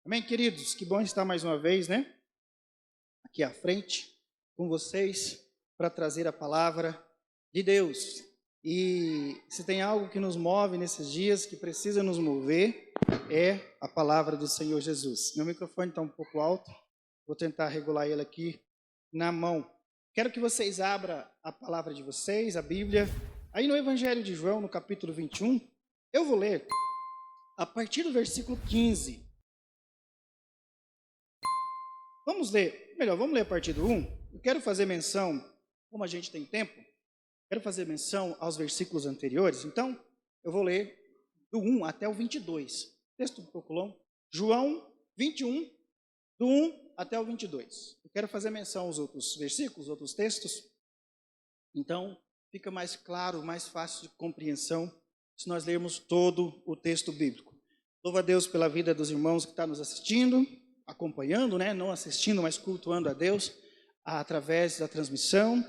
Amém, queridos? Que bom estar mais uma vez, né? Aqui à frente com vocês para trazer a palavra de Deus. E se tem algo que nos move nesses dias, que precisa nos mover, é a palavra do Senhor Jesus. Meu microfone está um pouco alto, vou tentar regular ele aqui na mão. Quero que vocês abram a palavra de vocês, a Bíblia, aí no Evangelho de João, no capítulo 21, eu vou ler a partir do versículo 15. Vamos ler a partir do 1. Eu quero fazer menção, como a gente tem tempo, quero fazer menção aos versículos anteriores. Então, eu vou ler do 1 até o 22. Texto um pouco longo. João 21, do 1 até o 22. Eu quero fazer menção aos outros versículos, outros textos. Então, fica mais claro, mais fácil de compreensão, se nós lermos todo o texto bíblico. Louvo a Deus pela vida dos irmãos que estão nos assistindo, acompanhando, né? Não assistindo, mas cultuando a Deus através da transmissão.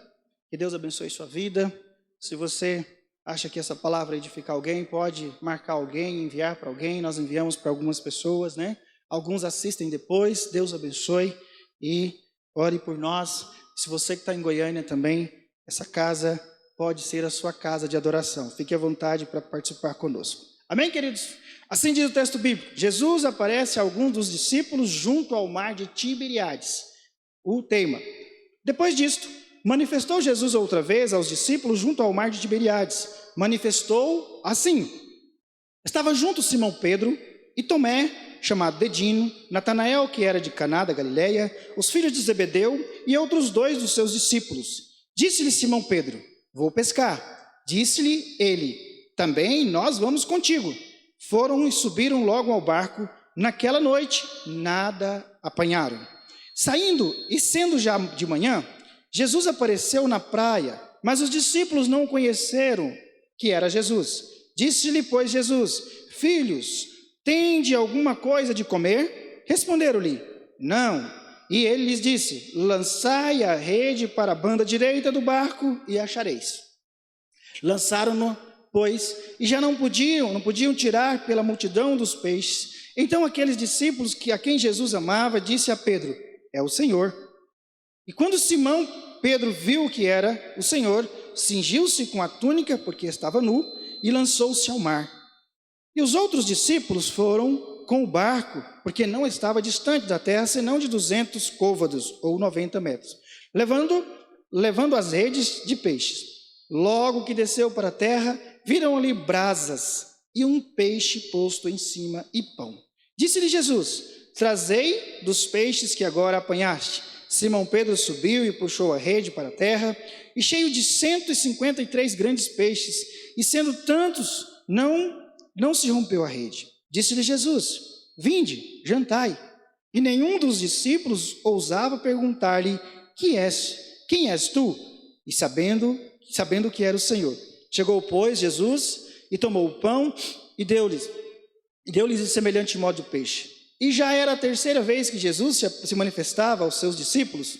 Que Deus abençoe sua vida. Se você acha que essa palavra edifica alguém, pode marcar alguém, enviar para alguém. Nós enviamos para algumas pessoas, né? Alguns assistem depois. Deus abençoe e ore por nós. Se você que está em Goiânia também, essa casa pode ser a sua casa de adoração. Fique à vontade para participar conosco. Amém, queridos? Assim diz o texto bíblico: Jesus aparece a alguns dos discípulos junto ao mar de Tiberíades. O tema. Depois disto, manifestou Jesus outra vez aos discípulos junto ao mar de Tiberíades. Manifestou assim: estava junto Simão Pedro e Tomé, chamado Dedino, Natanael, que era de Caná da Galileia, os filhos de Zebedeu e outros dois dos seus discípulos. Disse-lhe Simão Pedro: vou pescar. Disse-lhe ele: também nós vamos contigo. Foram e subiram logo ao barco. Naquela noite, nada apanharam. Saindo e sendo já de manhã, Jesus apareceu na praia, mas os discípulos não conheceram que era Jesus. Disse-lhe, pois, Jesus: filhos, tende alguma coisa de comer? Responderam-lhe: não. E ele lhes disse: lançai a rede para a banda direita do barco e achareis. Lançaram-no, pois, e já não podiam tirar pela multidão dos peixes. Então aqueles discípulos a quem Jesus amava, disse a Pedro: é o Senhor. E quando Simão Pedro viu que era o Senhor, cingiu-se com a túnica, porque estava nu, e lançou-se ao mar. E os outros discípulos foram com o barco, porque não estava distante da terra, senão de 200 côvados, ou 90 metros, levando as redes de peixes. Logo que desceu para a terra, viram ali brasas e um peixe posto em cima e pão. Disse-lhe Jesus: trazei dos peixes que agora apanhaste. Simão Pedro subiu e puxou a rede para a terra, e cheio de 153 grandes peixes, e sendo tantos, não se rompeu a rede. Disse-lhe Jesus: vinde, jantai. E nenhum dos discípulos ousava perguntar-lhe: quem és tu? E sabendo que era o Senhor. Chegou, pois, Jesus, e tomou o pão, e deu-lhes de semelhante modo de peixe. E já era a terceira vez que Jesus se manifestava aos seus discípulos,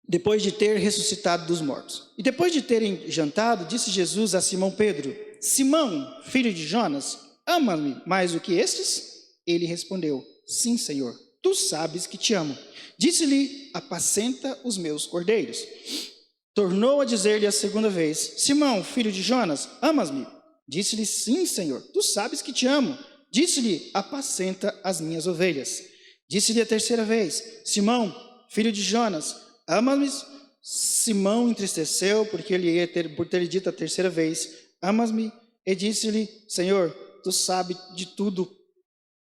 depois de ter ressuscitado dos mortos. E depois de terem jantado, disse Jesus a Simão Pedro: Simão, filho de Jonas, ama-me mais do que estes? Ele respondeu: sim, Senhor, tu sabes que te amo. Disse-lhe: apacenta os meus cordeiros. Tornou a dizer-lhe a segunda vez: Simão, filho de Jonas, amas-me? Disse-lhe: sim, Senhor, tu sabes que te amo. Disse-lhe: apacenta as minhas ovelhas. Disse-lhe a terceira vez: Simão, filho de Jonas, amas-me? Simão entristeceu por ter dito a terceira vez: amas-me? E disse-lhe: Senhor, tu sabes de tudo,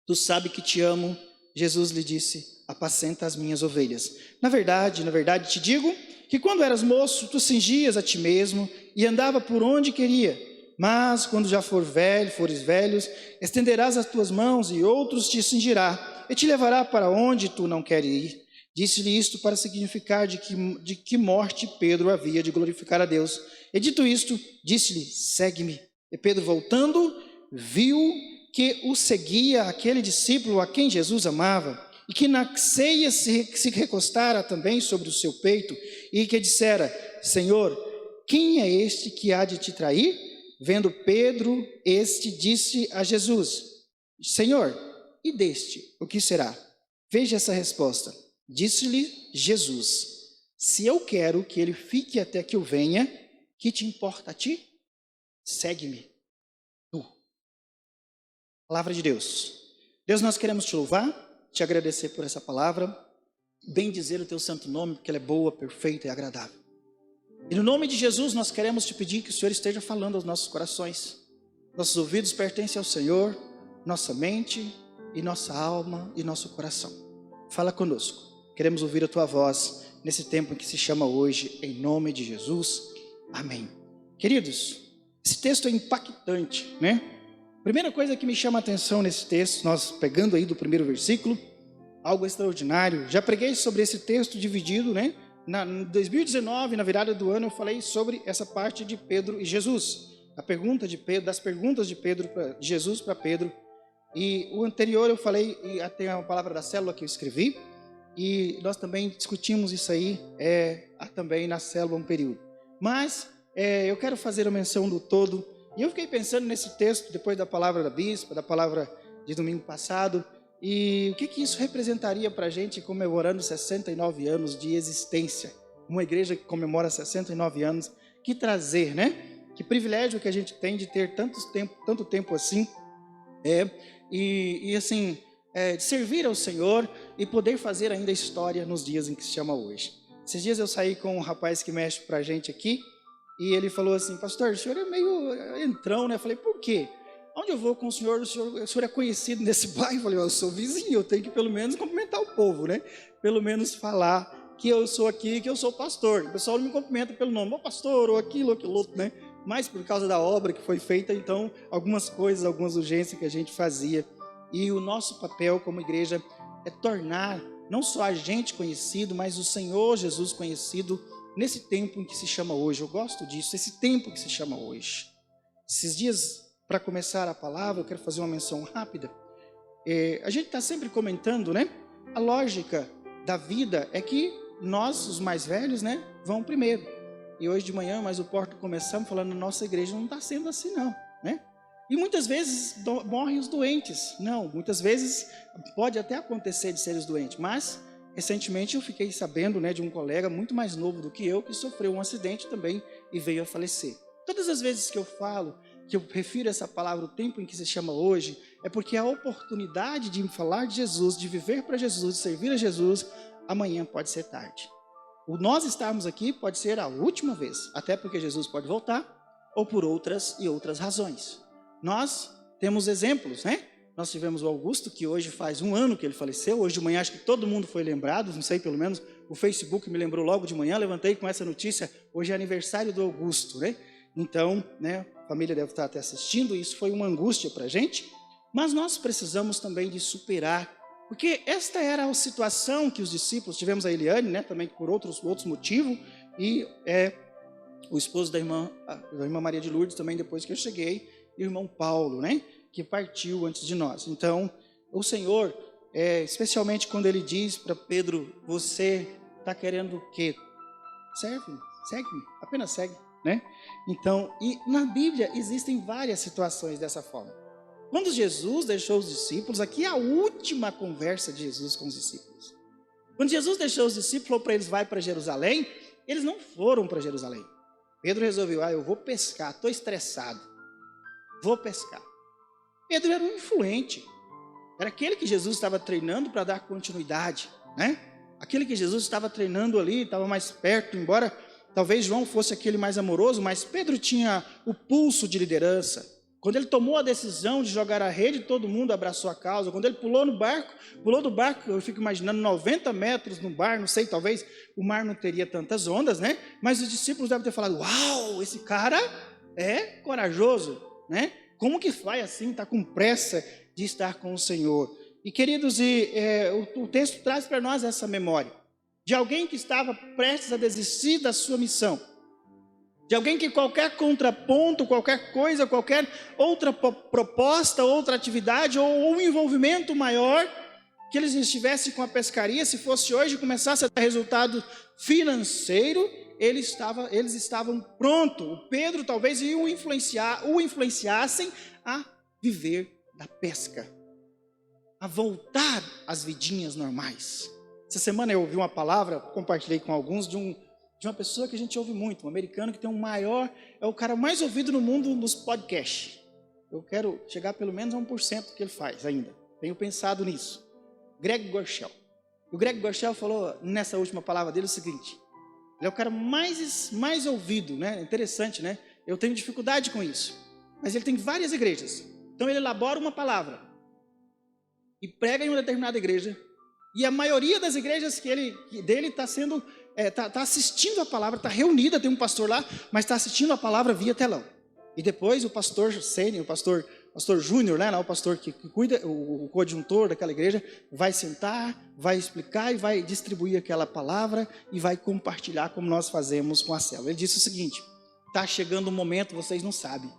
tu sabes que te amo. Jesus lhe disse: apacenta as minhas ovelhas. Na verdade te digo que quando eras moço, tu cingias a ti mesmo e andava por onde queria. Mas quando já fores velhos, estenderás as tuas mãos e outros te cingirá e te levará para onde tu não queres ir. Disse-lhe isto para significar de que morte Pedro havia de glorificar a Deus. E dito isto, disse-lhe: segue-me. E Pedro, voltando, viu que o seguia aquele discípulo a quem Jesus amava, e que na ceia se recostara também sobre o seu peito, e que dissera: Senhor, quem é este que há de te trair? Vendo Pedro, este disse a Jesus: Senhor, e deste, o que será? Veja essa resposta. Disse-lhe Jesus: se eu quero que ele fique até que eu venha, que te importa a ti? Segue-me. Tu. Palavra de Deus. Deus, nós queremos te louvar, te agradecer por essa palavra, bendizer o teu santo nome, porque ela é boa, perfeita e agradável. E no nome de Jesus nós queremos te pedir que o Senhor esteja falando aos nossos corações. Nossos ouvidos pertencem ao Senhor, nossa mente e nossa alma e nosso coração. Fala conosco, queremos ouvir a tua voz nesse tempo que se chama hoje, em nome de Jesus, amém. Queridos, esse texto é impactante, né? Primeira coisa que me chama a atenção nesse texto, nós pegando aí do primeiro versículo, algo extraordinário. Já preguei sobre esse texto dividido, né? Em 2019, na virada do ano, eu falei sobre essa parte de Pedro e Jesus. A pergunta de Pedro, das perguntas de Pedro, de Jesus para Pedro. E o anterior eu falei, e até a palavra da célula que eu escrevi, e nós também discutimos isso aí também na célula um período. Mas eu quero fazer a menção do todo, e eu fiquei pensando nesse texto, depois da palavra da bispa, da palavra de domingo passado, e o que isso representaria para a gente comemorando 69 anos de existência. Uma igreja que comemora 69 anos, que trazer, né? Que privilégio que a gente tem de ter tanto tempo assim, assim, de servir ao Senhor e poder fazer ainda história nos dias em que se chama hoje. Esses dias eu saí com um rapaz que mexe para a gente aqui, e ele falou assim: pastor, o senhor é meio entrão, né? Eu falei: por quê? Onde eu vou com o senhor é conhecido nesse bairro? Eu falei: eu sou vizinho, eu tenho que pelo menos cumprimentar o povo, né? Pelo menos falar que eu sou aqui, que eu sou pastor. O pessoal não me cumprimenta pelo nome, ô pastor, ou aquilo, aquilo outro, né? Mas por causa da obra que foi feita, então, algumas coisas, algumas urgências que a gente fazia. E o nosso papel como igreja é tornar não só a gente conhecido, mas o Senhor Jesus conhecido nesse tempo em que se chama hoje. Eu gosto disso, esse tempo que se chama hoje. Esses dias, para começar a palavra, eu quero fazer uma menção rápida. A gente está sempre comentando, né? A lógica da vida é que nós, os mais velhos, né, vão primeiro. E hoje de manhã, mas o Porto começamos falando, nossa igreja não está sendo assim não, né? E muitas vezes morrem os doentes. Não, muitas vezes pode até acontecer de ser os doentes, mas recentemente eu fiquei sabendo, né, de um colega muito mais novo do que eu, que sofreu um acidente também e veio a falecer. Todas as vezes que eu falo, que eu refiro essa palavra, o tempo em que se chama hoje, é porque a oportunidade de falar de Jesus, de viver para Jesus, de servir a Jesus, amanhã pode ser tarde. O nós estarmos aqui pode ser a última vez, até porque Jesus pode voltar, ou por outras e outras razões. Nós temos exemplos, né? Nós tivemos o Augusto, que hoje faz um ano que ele faleceu. Hoje de manhã acho que todo mundo foi lembrado, não sei, pelo menos o Facebook me lembrou logo de manhã, levantei com essa notícia, hoje é aniversário do Augusto, né? Então, né, a família deve estar até assistindo, isso foi uma angústia para a gente, mas nós precisamos também de superar, porque esta era a situação que os discípulos, tivemos a Eliane, né, também por outros motivos, e o esposo da irmã Maria de Lourdes também depois que eu cheguei, e o irmão Paulo, né, que partiu antes de nós. Então, o Senhor, especialmente quando ele diz para Pedro, você está querendo o quê? Serve-me, segue-me, apenas segue, né? Então, e na Bíblia existem várias situações dessa forma. Quando Jesus deixou os discípulos, aqui é a última conversa de Jesus com os discípulos. Quando Jesus deixou os discípulos, falou para eles, vai para Jerusalém, eles não foram para Jerusalém. Pedro resolveu, eu vou pescar, estou estressado, vou pescar. Pedro era um influente, era aquele que Jesus estava treinando para dar continuidade, né? Aquele que Jesus estava treinando ali, estava mais perto, embora talvez João fosse aquele mais amoroso, mas Pedro tinha o pulso de liderança. Quando ele tomou a decisão de jogar a rede, todo mundo abraçou a causa. Quando ele pulou do barco, eu fico imaginando 90 metros no mar, não sei, talvez o mar não teria tantas ondas, né? Mas os discípulos devem ter falado, uau, esse cara é corajoso, né? Como que vai assim, está com pressa de estar com o Senhor? E queridos, o texto traz para nós essa memória de alguém que estava prestes a desistir da sua missão, de alguém que qualquer contraponto, qualquer coisa, qualquer outra proposta, outra atividade ou um envolvimento maior, que eles estivessem com a pescaria, se fosse hoje começasse a ter resultado financeiro, eles estavam prontos. O Pedro talvez o influenciassem a viver da pesca, a voltar às vidinhas normais. Essa semana eu ouvi uma palavra, compartilhei com alguns, de uma pessoa que a gente ouve muito, um americano que tem é o cara mais ouvido no mundo nos podcasts. Eu quero chegar pelo menos a 1% que ele faz ainda. Tenho pensado nisso. Greg Gorshel. O Greg Gorshel falou nessa última palavra dele o seguinte: ele é o cara mais ouvido, né? Interessante, né? Eu tenho dificuldade com isso. Mas ele tem várias igrejas. Então ele elabora uma palavra e prega em uma determinada igreja. E a maioria das igrejas dele está sendo, tá assistindo a palavra, está reunida, tem um pastor lá, mas está assistindo a palavra via telão. E depois o pastor sênior, o pastor júnior, né, o pastor que cuida, o coadjuntor daquela igreja, vai sentar, vai explicar e vai distribuir aquela palavra e vai compartilhar como nós fazemos com a célula. Ele disse o seguinte: está chegando um momento, vocês não sabem,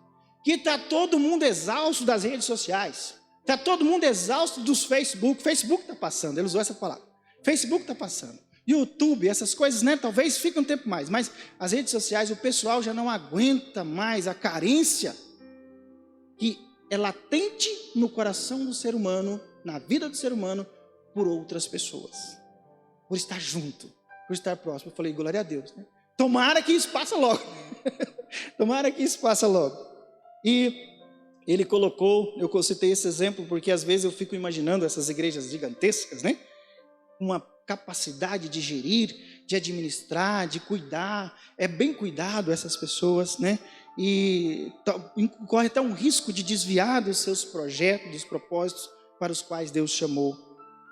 que está todo mundo exausto das redes sociais. Está todo mundo exausto dos Facebook. Facebook está passando, ele usou essa palavra. Facebook está passando. YouTube, essas coisas, né? Talvez fique um tempo mais. Mas as redes sociais, o pessoal já não aguenta mais a carência que é latente no coração do ser humano, na vida do ser humano, por outras pessoas. Por estar junto, por estar próximo. Eu falei, glória a Deus, né? Tomara que isso passe logo. Tomara que isso passe logo. E ele colocou, eu citei esse exemplo porque às vezes eu fico imaginando essas igrejas gigantescas, né? Uma capacidade de gerir, de administrar, de cuidar, é bem cuidado essas pessoas, né? E corre até um risco de desviar dos seus projetos, dos propósitos para os quais Deus chamou.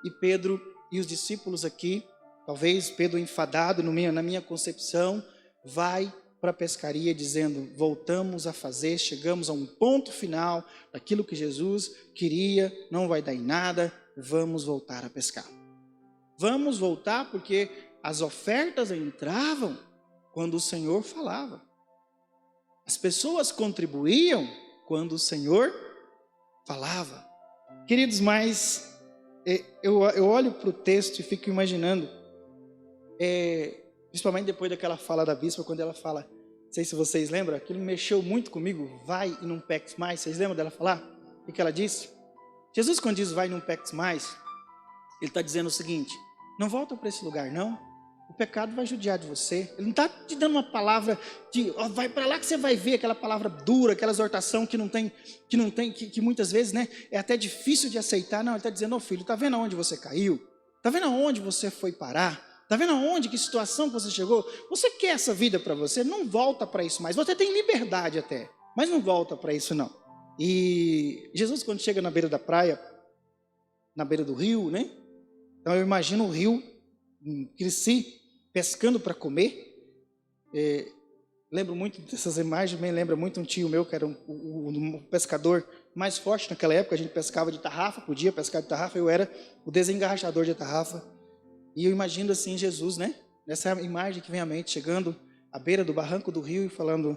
E Pedro e os discípulos aqui, talvez Pedro enfadado na minha concepção, vai para a pescaria dizendo: voltamos a fazer, chegamos a um ponto final daquilo que Jesus queria, não vai dar em nada, vamos voltar a pescar. Vamos voltar porque as ofertas entravam quando o Senhor falava. As pessoas contribuíam quando o Senhor falava. Queridos, mas eu olho para o texto e fico imaginando, principalmente depois daquela fala da bispa, quando ela fala, não sei se vocês lembram, aquilo mexeu muito comigo, vai e não peques mais. Vocês lembram dela falar? O que ela disse? Jesus, quando diz vai e não peques mais, ele está dizendo o seguinte: não volta para esse lugar não, o pecado vai judiar de você. Ele não está te dando uma palavra de vai para lá que você vai ver, aquela palavra dura, aquela exortação que muitas vezes, né, é até difícil de aceitar. Não, ele está dizendo: filho, está vendo aonde você caiu? Está vendo aonde você foi parar? Está vendo aonde, que situação que você chegou? Você quer essa vida para você? Não volta para isso mais. Você tem liberdade até, mas não volta para isso não. E Jesus, quando chega na beira da praia, na beira do rio, né? Então eu imagino o rio, cresci pescando para comer. Lembro muito dessas imagens, me lembra muito um tio meu que era um pescador mais forte naquela época. A gente pescava de tarrafa, podia pescar de tarrafa, eu era o desengarrachador de tarrafa. E eu imagino assim Jesus, né? Nessa imagem que vem à mente, chegando à beira do barranco do rio e falando: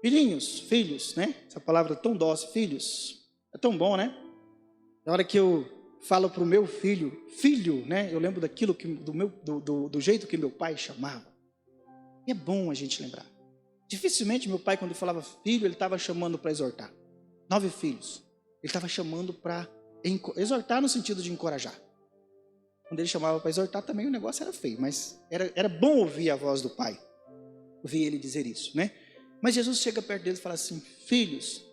filhinhos, filhos, né? Essa palavra tão doce, filhos, é tão bom, né? Na hora que eu falo para o meu filho, né? Eu lembro daquilo do jeito que meu pai chamava. E é bom a gente lembrar. Dificilmente meu pai, quando ele falava filho, ele estava chamando para exortar. 9 filhos. Ele estava chamando para exortar no sentido de encorajar. Quando ele chamava para exortar, também o negócio era feio, mas era bom ouvir a voz do pai, ouvir ele dizer isso, né? Mas Jesus chega perto deles e fala assim: filhos,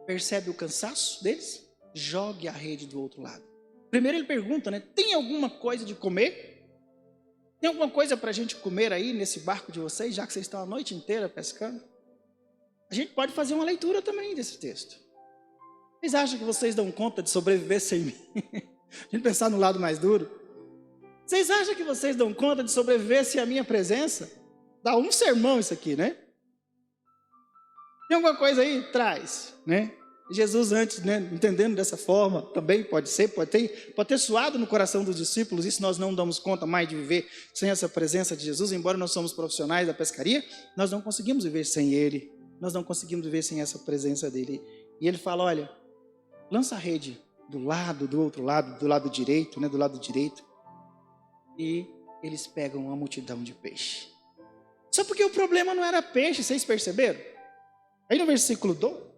percebe o cansaço deles? Jogue a rede do outro lado. Primeiro ele pergunta, né? Tem alguma coisa de comer? Tem alguma coisa para a gente comer aí nesse barco de vocês, já que vocês estão a noite inteira pescando? A gente pode fazer uma leitura também desse texto. Vocês acham que vocês dão conta de sobreviver sem mim? A gente pensar no lado mais duro. Vocês acham que vocês dão conta de sobreviver sem a minha presença? Dá um sermão isso aqui, né? Tem alguma coisa aí? Traz, né? Jesus antes, né, entendendo dessa forma, também pode ter suado no coração dos discípulos. Isso nós não damos conta mais de viver sem essa presença de Jesus. Embora nós somos profissionais da pescaria, nós não conseguimos viver sem Ele. Nós não conseguimos viver sem essa presença dEle. E Ele fala: olha, lança a rede do outro lado, do lado direito, né, do lado direito. E eles pegam uma multidão de peixe. Só porque o problema não era peixe, vocês perceberam? Aí no versículo 2,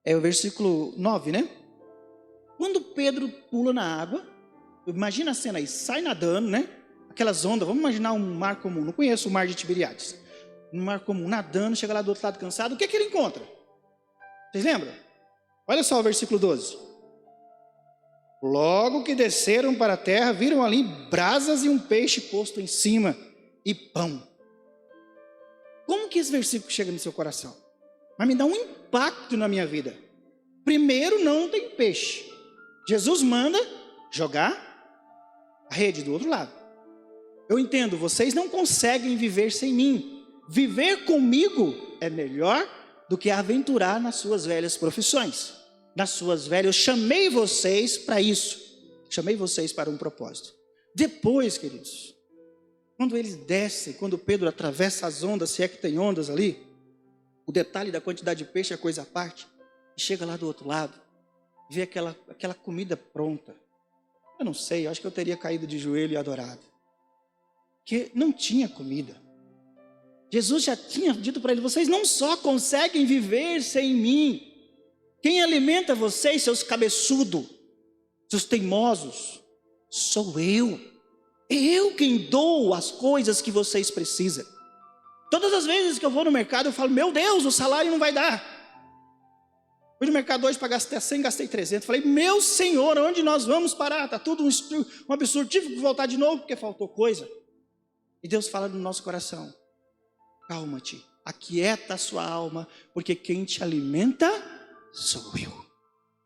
é o versículo 9, né? Quando Pedro pula na água, imagina a cena aí, sai nadando, né? Aquelas ondas, vamos imaginar um mar comum, não conheço o mar de Tiberíades. Um mar comum, nadando, chega lá do outro lado cansado, o que é que ele encontra? Vocês lembram? Olha só o versículo 12. Logo que desceram para a terra, viram ali brasas e um peixe posto em cima e pão. Como que esse versículo chega no seu coração? Vai me dar um impacto na minha vida. Primeiro, não tem peixe. Jesus manda jogar a rede do outro lado. Eu entendo, vocês não conseguem viver sem mim. Viver comigo é melhor do que aventurar nas suas velhas profissões. Nas suas velhas, eu chamei vocês para isso. Chamei vocês para um propósito. Depois, queridos, quando eles descem, quando Pedro atravessa as ondas, se é que tem ondas ali, o detalhe da quantidade de peixe é coisa à parte, e chega lá do outro lado, vê aquela comida pronta. Eu não sei, eu acho que eu teria caído de joelho e adorado. Porque não tinha comida. Jesus já tinha dito para ele, vocês não só conseguem viver sem mim. Quem alimenta vocês, seus cabeçudos, seus teimosos, sou eu. Eu quem dou as coisas que vocês precisam. Todas as vezes que eu vou no mercado, eu falo, meu Deus, o salário não vai dar. Fui no mercado hoje para gastar 100, gastei 300. Falei, meu Senhor, onde nós vamos parar? Está tudo um absurdo. Tive que voltar de novo porque faltou coisa. E Deus fala no nosso coração, calma-te, aquieta a sua alma, porque quem te alimenta sou eu.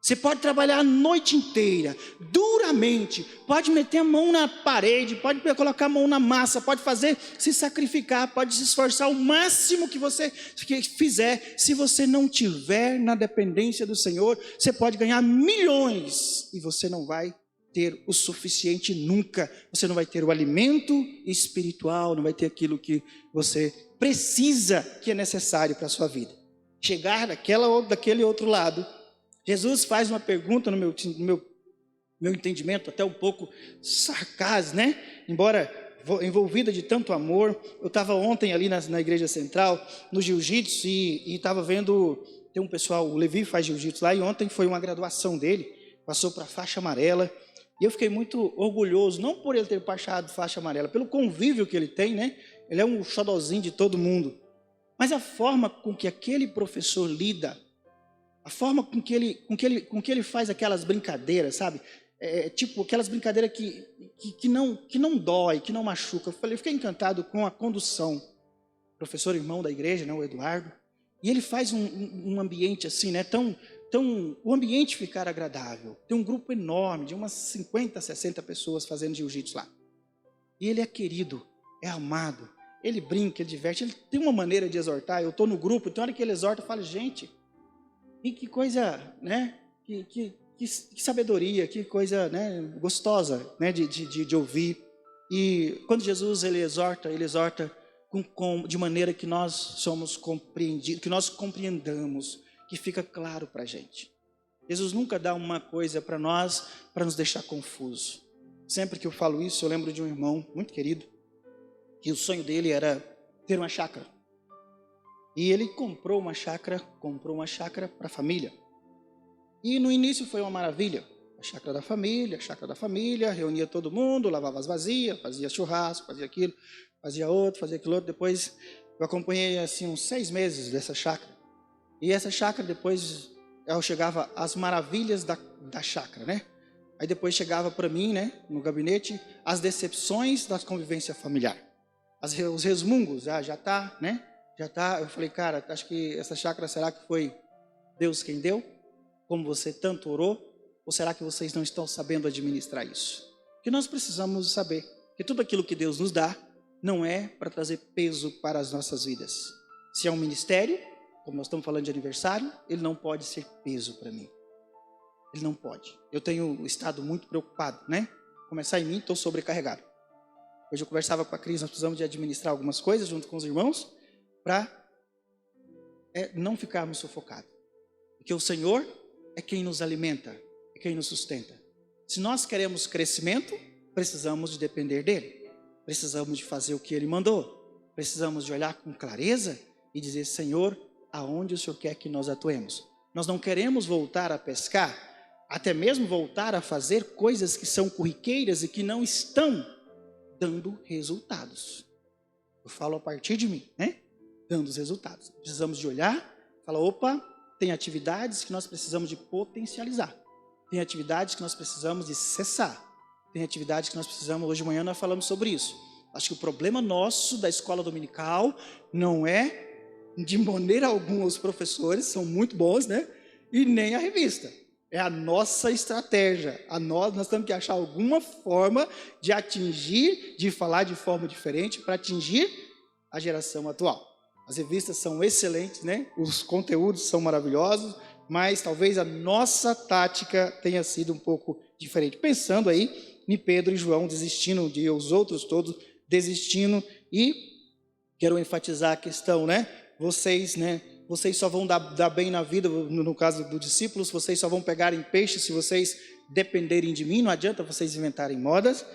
Você pode trabalhar a noite inteira, duramente, pode meter a mão na parede, pode colocar a mão na massa, pode se sacrificar, pode se esforçar o máximo que você fizer. Se você não tiver na dependência do Senhor, você pode ganhar milhões e você não vai ter o suficiente nunca. Você não vai ter o alimento espiritual, não vai ter aquilo que você precisa, que é necessário para a sua vida. Chegar daquele outro lado, Jesus faz uma pergunta no meu entendimento, até um pouco sarcasmo, né? Embora envolvida de tanto amor. Eu estava ontem ali na igreja central, no jiu-jitsu, e estava vendo, tem um pessoal, o Levi faz jiu-jitsu lá, e ontem foi uma graduação dele, passou para a faixa amarela, e eu fiquei muito orgulhoso, não por ele ter passado faixa amarela, pelo convívio que ele tem, né? Ele é um xodozinho de todo mundo, mas a forma com que aquele professor lida, a forma com que ele faz aquelas brincadeiras, sabe? Tipo, aquelas brincadeiras que não dói, que não machuca. Eu fiquei encantado com a condução. O professor irmão da igreja, né, o Eduardo. E ele faz um ambiente assim, né? O ambiente ficar agradável. Tem um grupo enorme, de umas 50, 60 pessoas fazendo jiu-jitsu lá. E ele é querido, é amado. Ele brinca, ele diverte. Ele tem uma maneira de exortar. Eu estou no grupo, tem hora que ele exorta, eu falo, gente... E que coisa, né? Que sabedoria, que coisa, né? Gostosa, né? De ouvir. E quando Jesus ele exorta de maneira que nós somos compreendidos, que nós compreendamos, que fica claro para a gente. Jesus nunca dá uma coisa para nós para nos deixar confuso. Sempre que eu falo isso, eu lembro de um irmão muito querido, que o sonho dele era ter uma chácara. E ele comprou uma chácara para a família. E no início foi uma maravilha. A chácara da família, reunia todo mundo, lavava as vasilhas, fazia churrasco, fazia aquilo, fazia aquilo outro. Depois eu acompanhei assim uns 6 meses dessa chácara. E essa chácara depois, ela chegava às maravilhas da chácara, né? Aí depois chegava para mim, né, no gabinete, as decepções da convivência familiar. Os resmungos, já está, né? Já está, eu falei, cara, acho que essa chácara, será que foi Deus quem deu? Como você tanto orou? Ou será que vocês não estão sabendo administrar isso? Porque nós precisamos saber que tudo aquilo que Deus nos dá não é para trazer peso para as nossas vidas. Se é um ministério, como nós estamos falando de aniversário, ele não pode ser peso para mim. Ele não pode. Eu tenho estado muito preocupado, né? Começar em mim, estou sobrecarregado. Hoje eu conversava com a Cris, nós precisamos de administrar algumas coisas junto com os irmãos, para não ficarmos sufocados. Porque o Senhor é quem nos alimenta, é quem nos sustenta. Se nós queremos crescimento, precisamos de depender dEle. Precisamos de fazer o que Ele mandou. Precisamos de olhar com clareza e dizer, Senhor, aonde o Senhor quer que nós atuemos? Nós não queremos voltar a pescar até mesmo voltar a fazer coisas que são corriqueiras e que não estão dando resultados. Eu falo a partir de mim, né? Dando os resultados. Precisamos de olhar, falar, opa, tem atividades que nós precisamos de potencializar. Tem atividades que nós precisamos de cessar. Tem atividades que nós precisamos, hoje de manhã nós falamos sobre isso. Acho que o problema nosso da escola dominical não é de maneira alguma os professores, são muito bons, né? E nem a revista. É a nossa estratégia. Nós temos que achar alguma forma de atingir, de falar de forma diferente para atingir a geração atual. As revistas são excelentes, né? Os conteúdos são maravilhosos, mas talvez a nossa tática tenha sido um pouco diferente. Pensando aí em Pedro e João desistindo, de os outros todos desistindo, e quero enfatizar a questão, né? Vocês só vão dar bem na vida, no caso dos discípulos, vocês só vão pegar em peixe se vocês dependerem de mim, não adianta vocês inventarem modas,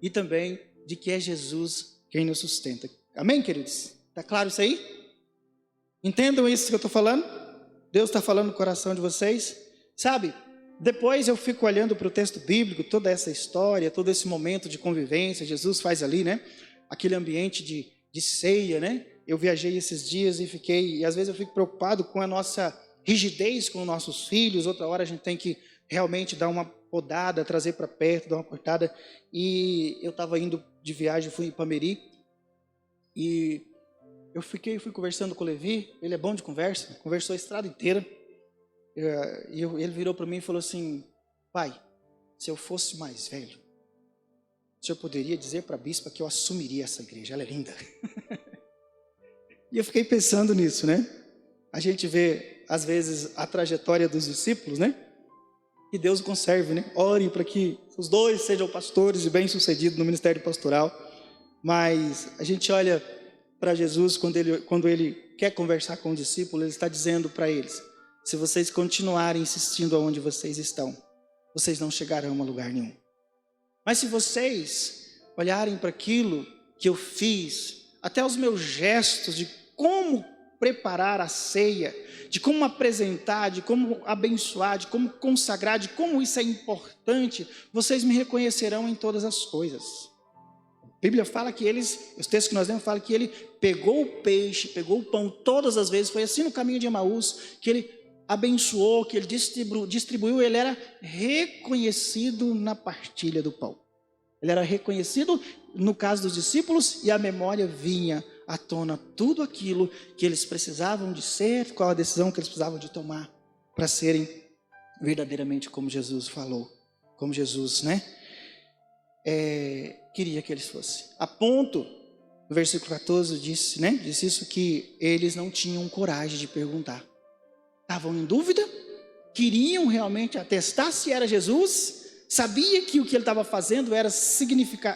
e também de que é Jesus quem nos sustenta. Amém, queridos? Está claro isso aí? Entendam isso que eu estou falando? Deus está falando no coração de vocês? Sabe, depois eu fico olhando para o texto bíblico, toda essa história, todo esse momento de convivência, Jesus faz ali, né? Aquele ambiente de ceia, né? Eu viajei esses dias e às vezes eu fico preocupado com a nossa rigidez com os nossos filhos, outra hora a gente tem que realmente dar uma podada, trazer para perto, dar uma cortada. E eu estava indo de viagem, fui em Ipameri, e eu fui conversando com o Levi, ele é bom de conversa, conversou a estrada inteira, e ele virou para mim e falou assim, pai, se eu fosse mais velho, o senhor poderia dizer para a bispa que eu assumiria essa igreja, ela é linda. E eu fiquei pensando nisso, né? A gente vê, às vezes, a trajetória dos discípulos, né? Que Deus conserve, né? Orem para que os dois sejam pastores e bem-sucedidos no ministério pastoral. Mas a gente olha para Jesus, quando ele quer conversar com os discípulos, ele está dizendo para eles, se vocês continuarem insistindo aonde vocês estão, vocês não chegarão a lugar nenhum. Mas se vocês olharem para aquilo que eu fiz, até os meus gestos de como preparar a ceia, de como apresentar, de como abençoar, de como consagrar, de como isso é importante, vocês me reconhecerão em todas as coisas. A Bíblia fala que os textos que nós lemos falam que ele pegou o peixe, pegou o pão todas as vezes, foi assim no caminho de Emaús, que ele abençoou, que ele distribuiu, ele era reconhecido na partilha do pão. Ele era reconhecido no caso dos discípulos e a memória vinha à tona tudo aquilo que eles precisavam de ser, qual a decisão que eles precisavam de tomar para serem verdadeiramente como Jesus falou, como Jesus, né? Queria que eles fossem. A ponto, no versículo 14 disse, né? Disse isso, que eles não tinham coragem de perguntar. Estavam em dúvida, queriam realmente atestar se era Jesus, sabia que o que ele estava fazendo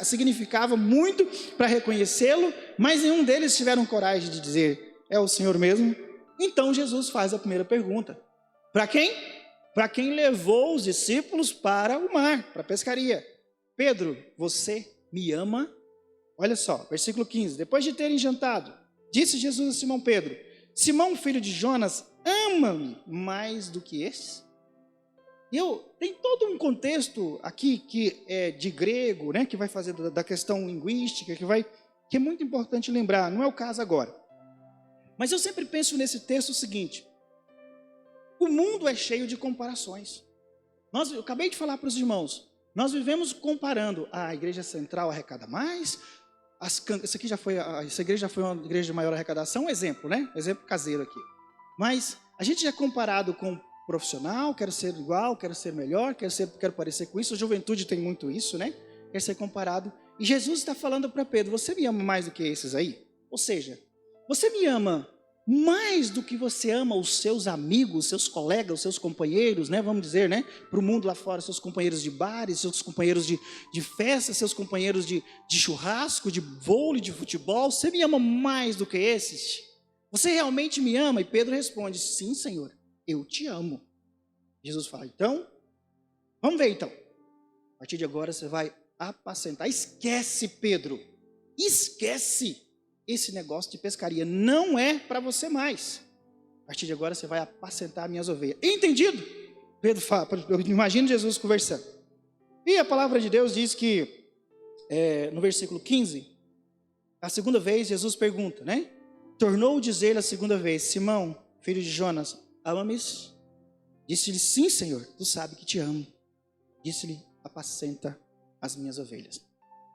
significava muito para reconhecê-lo, mas nenhum deles tiveram coragem de dizer, é o Senhor mesmo? Então Jesus faz a primeira pergunta. Para quem? Para quem levou os discípulos para o mar, para a pescaria. Pedro, você me ama? Olha só, versículo 15. Depois de terem jantado, disse Jesus a Simão Pedro, Simão, filho de Jonas, ama-me mais do que esses? Tem todo um contexto aqui que é de grego, né, que vai fazer da questão linguística, que é muito importante lembrar, não é o caso agora. Mas eu sempre penso nesse texto o seguinte, o mundo é cheio de comparações. Eu acabei de falar para os irmãos, nós vivemos comparando, a igreja central arrecada mais, essa igreja já foi uma igreja de maior arrecadação, exemplo, né? Exemplo caseiro aqui. Mas a gente já é comparado com profissional, quero ser igual, quero ser melhor, quero parecer com isso. A juventude tem muito isso, né? Quer ser comparado. E Jesus está falando para Pedro, você me ama mais do que esses aí? Ou seja, você me ama mais do que você ama os seus amigos, seus colegas, os seus companheiros, né? Vamos dizer, né? Para o mundo lá fora, seus companheiros de bares, seus companheiros de festa, seus companheiros de churrasco, de vôlei, de futebol. Você me ama mais do que esses? Você realmente me ama? E Pedro responde, sim, Senhor, eu te amo. Jesus fala, então, vamos ver então. A partir de agora você vai apacentar. Esquece, Pedro, esquece esse negócio de pescaria, não é para você mais. A partir de agora você vai apacentar minhas ovelhas. Entendido? Pedro fala, eu imagino Jesus conversando. E a palavra de Deus diz que, no versículo 15, a segunda vez Jesus pergunta, né? Tornou dizer a segunda vez: Simão, filho de Jonas, ama-me? Disse-lhe: sim, Senhor, tu sabes que te amo. Disse-lhe: apacenta as minhas ovelhas.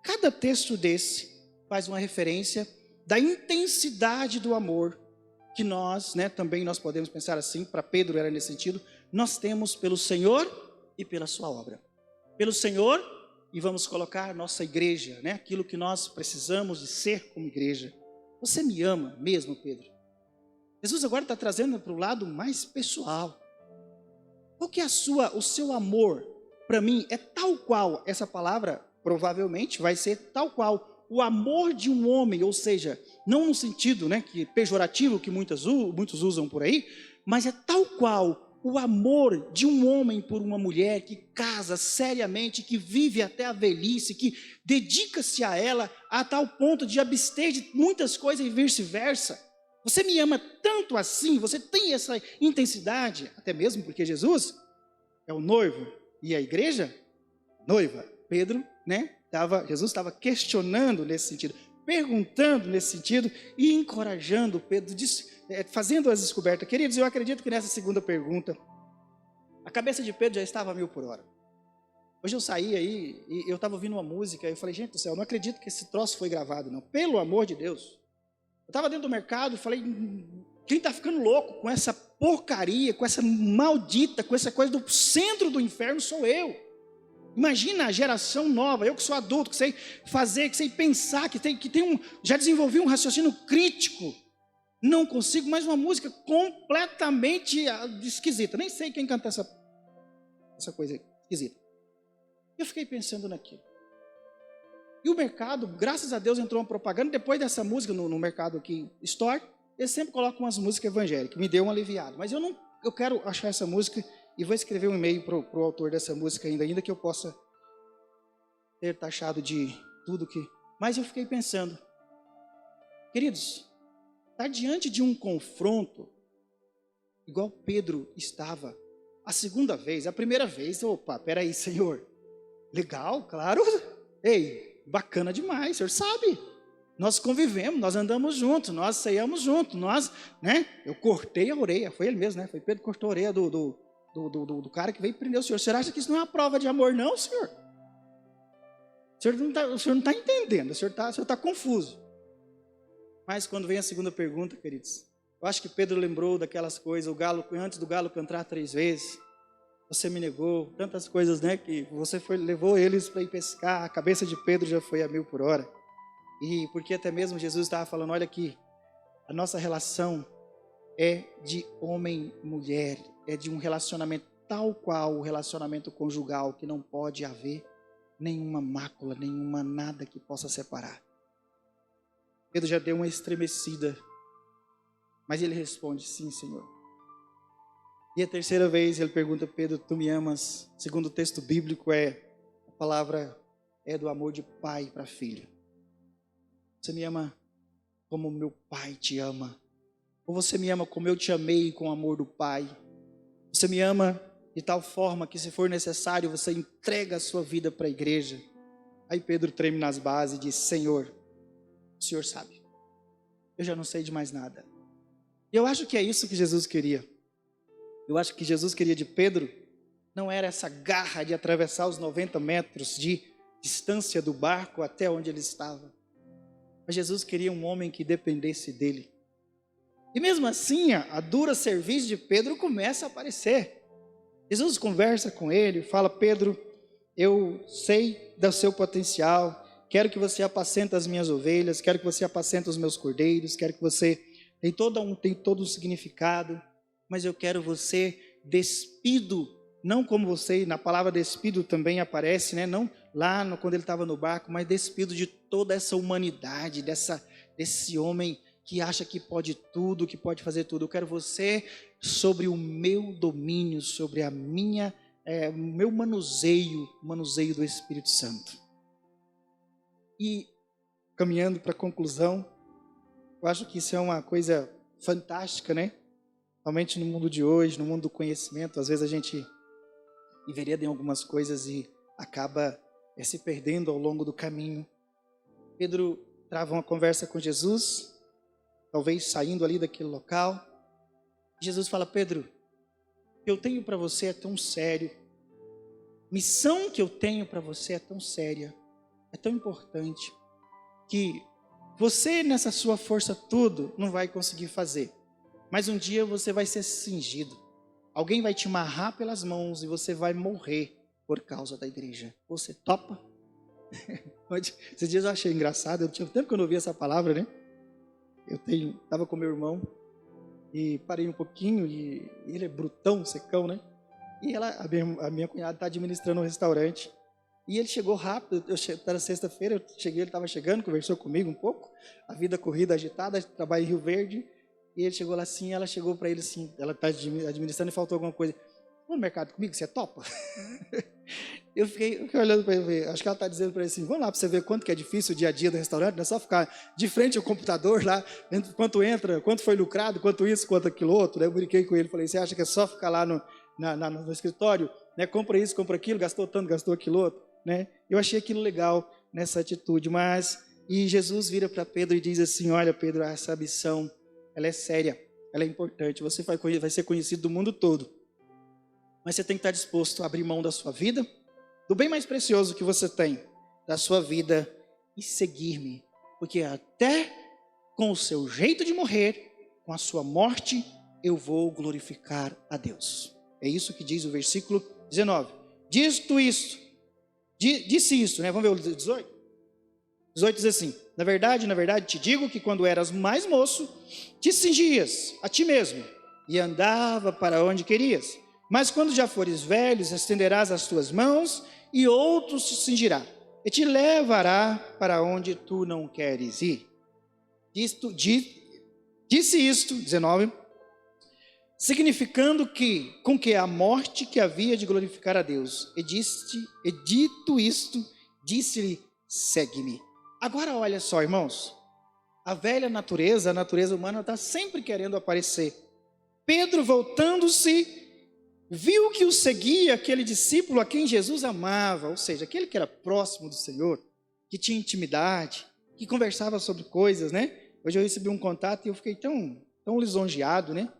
Cada texto desse faz uma referência da intensidade do amor que nós, né, também nós podemos pensar assim, para Pedro era nesse sentido, nós temos pelo Senhor e pela sua obra. Pelo Senhor, e vamos colocar nossa igreja, né, aquilo que nós precisamos de ser como igreja. Você me ama mesmo, Pedro? Jesus agora está trazendo para o lado mais pessoal. Qual que é o seu amor para mim? É tal qual, essa palavra provavelmente vai ser tal qual o amor de um homem, ou seja, não no sentido, né, que pejorativo que muitos usam por aí, mas é tal qual o amor de um homem por uma mulher que casa seriamente, que vive até a velhice, que dedica-se a ela a tal ponto de abster de muitas coisas e vice-versa. Você me ama tanto assim, você tem essa intensidade, até mesmo porque Jesus é o noivo e a igreja, noiva. Pedro, né? Jesus estava questionando nesse sentido, perguntando nesse sentido e encorajando Pedro, fazendo as descobertas. Queridos, eu acredito que nessa segunda pergunta, a cabeça de Pedro já estava a 1000 por hora. Hoje eu saí aí e eu estava ouvindo uma música e eu falei: gente do céu, eu não acredito que esse troço foi gravado, não. Pelo amor de Deus. Eu estava dentro do mercado e falei: quem está ficando louco com essa porcaria, com essa maldita, com essa coisa do centro do inferno sou eu. Imagina a geração nova, eu que sou adulto, que sei fazer, que sei pensar, já desenvolvi um raciocínio crítico. Não consigo mais uma música completamente esquisita. Nem sei quem canta essa coisa esquisita. Eu fiquei pensando naquilo. E o mercado, graças a Deus, entrou uma propaganda. Depois dessa música no mercado aqui, Store, eles sempre colocam umas músicas evangélicas. Me deu um aliviado. Mas eu quero achar essa música e vou escrever um e-mail para o autor dessa música ainda que eu possa ter taxado de tudo que... Mas eu fiquei pensando, queridos, está diante de um confronto, igual Pedro estava, a segunda vez, a primeira vez, opa, peraí, Senhor, legal, claro, ei, bacana demais, o Senhor sabe, nós convivemos, nós andamos juntos, nós ceiamos juntos, né, eu cortei a orelha, foi ele mesmo, né, foi Pedro que cortou a orelha do cara que veio prender o Senhor. Você acha que isso não é uma prova de amor, não, Senhor? O senhor não está entendendo, o senhor está confuso. Mas quando vem a segunda pergunta, queridos, eu acho que Pedro lembrou daquelas coisas, antes do galo cantar 3 vezes, você me negou, tantas coisas, né, que você levou eles para ir pescar, a cabeça de Pedro já foi a 1000 por hora. E porque até mesmo Jesus estava falando: olha aqui, a nossa relação é de homem e mulher, é de um relacionamento tal qual o relacionamento conjugal, que não pode haver nenhuma mácula, nenhuma nada que possa separar. Pedro já deu uma estremecida, mas ele responde: sim, Senhor. E a terceira vez ele pergunta: Pedro, tu me amas? Segundo o texto bíblico, a palavra é do amor de pai para filho. Você me ama como meu pai te ama? Ou você me ama como eu te amei com o amor do pai? Você me ama de tal forma que, se for necessário, você entrega a sua vida para a igreja? Aí Pedro treme nas bases e diz: Senhor, o Senhor sabe, eu já não sei de mais nada. E eu acho que é isso que Jesus queria. Eu acho que Jesus queria de Pedro, não era essa garra de atravessar os 90 metros de distância do barco até onde ele estava. Mas Jesus queria um homem que dependesse dele. E mesmo assim, a dura serviço de Pedro começa a aparecer. Jesus conversa com ele, fala: Pedro, eu sei do seu potencial, quero que você apacente as minhas ovelhas, quero que você apacente os meus cordeiros, quero que você tem todo um significado, mas eu quero você despido, não como você, na palavra despido também aparece, né? Não lá quando ele estava no barco, mas despido de toda essa humanidade, desse homem que acha que pode tudo, que pode fazer tudo. Eu quero você sobre o meu domínio, sobre o meu manuseio do Espírito Santo. E, caminhando para a conclusão, eu acho que isso é uma coisa fantástica, né? Somente no mundo de hoje, no mundo do conhecimento, às vezes a gente envereda em algumas coisas e acaba se perdendo ao longo do caminho. Pedro trava uma conversa com Jesus, talvez saindo ali daquele local. Jesus fala: Pedro, o que eu tenho para você é tão sério. Missão que eu tenho para você é tão séria, é tão importante, que você nessa sua força tudo não vai conseguir fazer. Mas um dia você vai ser cingido. Alguém vai te amarrar pelas mãos e você vai morrer por causa da igreja. Você topa? Esses dias eu achei engraçado, eu tinha tempo que eu não ouvia essa palavra, né? Estava com meu irmão e parei um pouquinho e ele é brutão, secão, né? E a minha cunhada está administrando um restaurante. E ele chegou rápido, era sexta-feira, eu cheguei, ele estava chegando, conversou comigo um pouco, a vida corrida, agitada, trabalho em Rio Verde, e ele chegou lá assim, ela chegou para ele assim, ela está administrando e faltou alguma coisa. Vamos no mercado comigo, você topa? Eu fiquei olhando para ele, acho que ela está dizendo para ele assim, vamos lá para você ver quanto que é difícil o dia a dia do restaurante, não é só ficar de frente ao computador lá, quanto entra, quanto foi lucrado, quanto isso, quanto aquilo outro. Daí eu brinquei com ele, falei, você acha que é só ficar lá no escritório, né? Compra isso, compra aquilo, gastou tanto, gastou aquilo outro, né? Eu achei aquilo legal nessa atitude, e Jesus vira para Pedro e diz assim, olha Pedro, essa missão, ela é séria, ela é importante, você vai ser conhecido do mundo todo, mas você tem que estar disposto a abrir mão da sua vida, do bem mais precioso que você tem, da sua vida, e seguir-me, porque até com o seu jeito de morrer, com a sua morte, eu vou glorificar a Deus. É isso que diz o versículo 19. Disse isso, né? Vamos ver o 18? 18 diz assim, na verdade, te digo que quando eras mais moço, te cingias a ti mesmo e andava para onde querias. Mas quando já fores velho, estenderás as tuas mãos e outro te cingirá e te levará para onde tu não queres ir. Disse isto, 19, significando que, com que a morte que havia de glorificar a Deus. E dito isto, disse-lhe, segue-me. Agora olha só, irmãos, a velha natureza, a natureza humana está sempre querendo aparecer. Pedro, voltando-se, viu que o seguia aquele discípulo a quem Jesus amava, ou seja, aquele que era próximo do Senhor, que tinha intimidade, que conversava sobre coisas, né? Hoje eu recebi um contato e eu fiquei tão lisonjeado, né?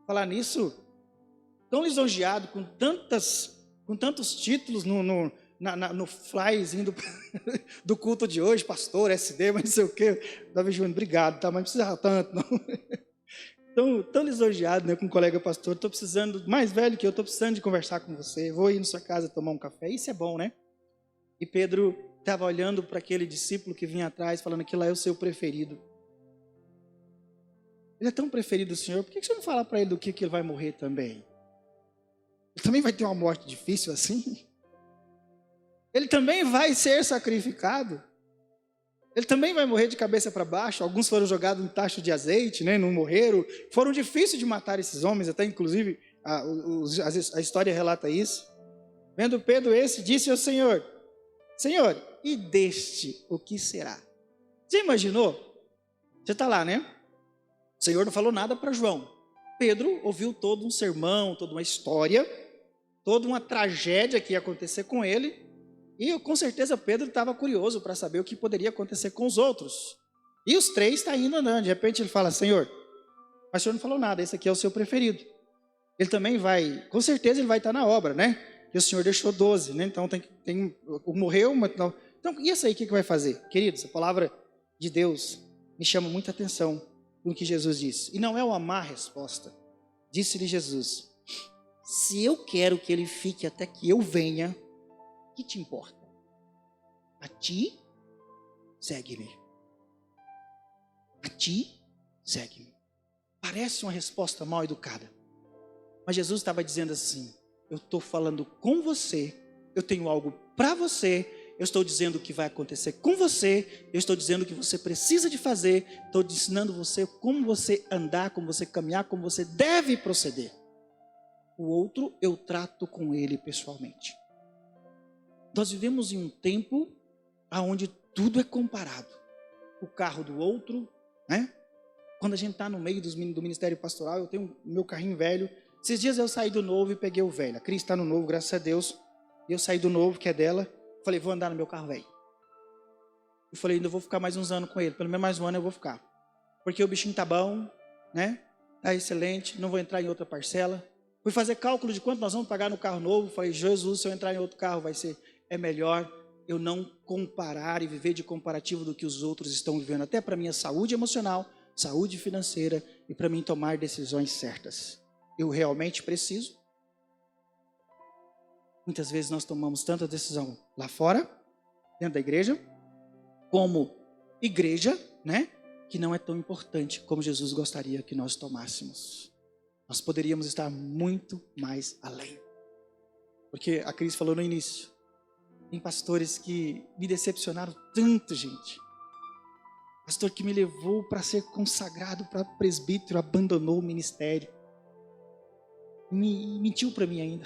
Falar nisso, tão lisonjeado com tantos títulos no flyzinho do culto de hoje, pastor, SD, mas não sei o quê. Davi Júnior, obrigado, tá? Mas não precisava tanto, não. Tão lisonjeado, né, com um colega pastor, estou precisando, mais velho que eu, estou precisando de conversar com você, vou ir na sua casa tomar um café, isso é bom, né? E Pedro estava olhando para aquele discípulo que vinha atrás, falando que lá é o seu preferido. Ele é tão preferido do Senhor, por que você não fala para ele do que ele vai morrer também? Ele também vai ter uma morte difícil assim? Ele também vai ser sacrificado? Ele também vai morrer de cabeça para baixo? Alguns foram jogados em tacho de azeite, né? Não morreram. Foram difíceis de matar esses homens, até inclusive a história relata isso. Vendo Pedro disse ao Senhor, Senhor, e deste o que será? Você imaginou? Você está lá, né? O Senhor não falou nada para João. Pedro ouviu todo um sermão, toda uma história, toda uma tragédia que ia acontecer com ele. E com certeza Pedro estava curioso para saber o que poderia acontecer com os outros. E os três estão indo andando. De repente ele fala, Senhor, mas o Senhor não falou nada, esse aqui é o seu preferido. Ele também vai, com certeza ele vai estar na obra, né? E o Senhor deixou 12, né? Então morreu, mas não. Então, e esse aí o que vai fazer? Queridos, a palavra de Deus me chama muita atenção no que Jesus disse. E não é uma má resposta. Disse-lhe Jesus, se eu quero que ele fique até que eu venha, o que te importa? A ti, segue-me. A ti, segue-me. Parece uma resposta mal educada. Mas Jesus estava dizendo assim, eu estou falando com você, eu tenho algo para você, eu estou dizendo o que vai acontecer com você, eu estou dizendo o que você precisa de fazer, estou ensinando você como você andar, como você caminhar, como você deve proceder. O outro eu trato com ele pessoalmente. Nós vivemos em um tempo onde tudo é comparado. O carro do outro, né? Quando a gente está no meio do ministério pastoral, eu tenho o meu carrinho velho, Esses dias eu saí do novo e peguei o velho. A Cris está no novo, graças a Deus. E eu saí do novo, que é dela. Falei, vou andar no meu carro velho. Eu falei, ainda vou ficar mais uns anos com ele. Pelo menos mais um ano eu vou ficar. Porque o bichinho tá bom, né? Tá excelente, não vou entrar em outra parcela. Fui fazer cálculo de quanto nós vamos pagar no carro novo. Falei, Jesus, se eu entrar em outro carro é melhor eu não comparar e viver de comparativo do que os outros estão vivendo. Até para minha saúde emocional, saúde financeira e para mim tomar decisões certas. Eu realmente preciso. Muitas vezes nós tomamos tanta decisão lá fora, dentro da igreja, como igreja, né? Que não é tão importante como Jesus gostaria que nós tomássemos. Nós poderíamos estar muito mais além. Porque a Cris falou no início, tem pastores que me decepcionaram tanto, gente. Pastor que me levou para ser consagrado para presbítero, abandonou o ministério. Mentiu para mim ainda.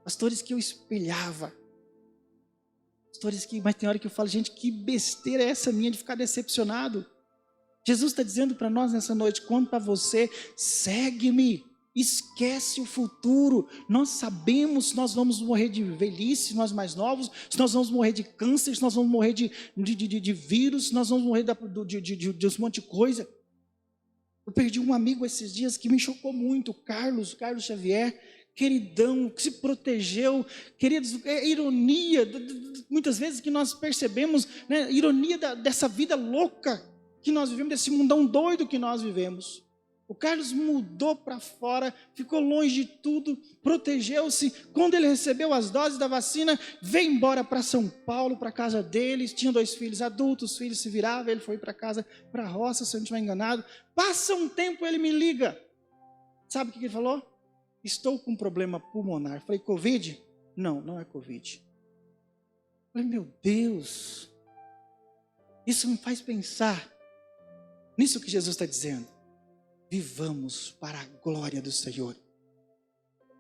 Pastores que eu espelhava. Mas tem hora que eu falo, gente, que besteira é essa minha de ficar decepcionado? Jesus está dizendo para nós nessa noite, quanto a você, segue-me, esquece o futuro. Nós sabemos se nós vamos morrer de velhice, nós mais novos, se nós vamos morrer de câncer, se nós vamos morrer de vírus, se nós vamos morrer de um monte de coisa. Eu perdi um amigo esses dias que me chocou muito, Carlos Xavier, queridão, que se protegeu, queridos, é ironia, muitas vezes que nós percebemos, né, ironia dessa vida louca que nós vivemos, desse mundão doido que nós vivemos. O Carlos mudou para fora, ficou longe de tudo, protegeu-se. Quando ele recebeu as doses da vacina, veio embora para São Paulo, para a casa deles. Tinha 2 filhos adultos, os filhos se viravam, ele foi para casa, para a roça, se eu não estiver enganado. Passa um tempo, ele me liga. Sabe o que ele falou? Estou com um problema pulmonar. Falei, Covid? Não, não é Covid. Falei, meu Deus, isso me faz pensar nisso que Jesus está dizendo. Vivamos para a glória do Senhor.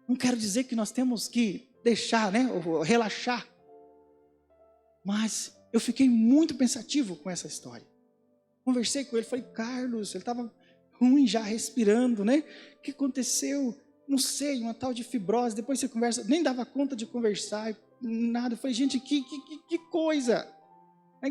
Não quero dizer que nós temos que deixar, né, ou relaxar. Mas eu fiquei muito pensativo com essa história. Conversei com ele, falei, Carlos, ele estava ruim já, respirando, né? O que aconteceu? Não sei, uma tal de fibrose. Depois você conversa, nem dava conta de conversar, nada. Eu falei, gente, que coisa.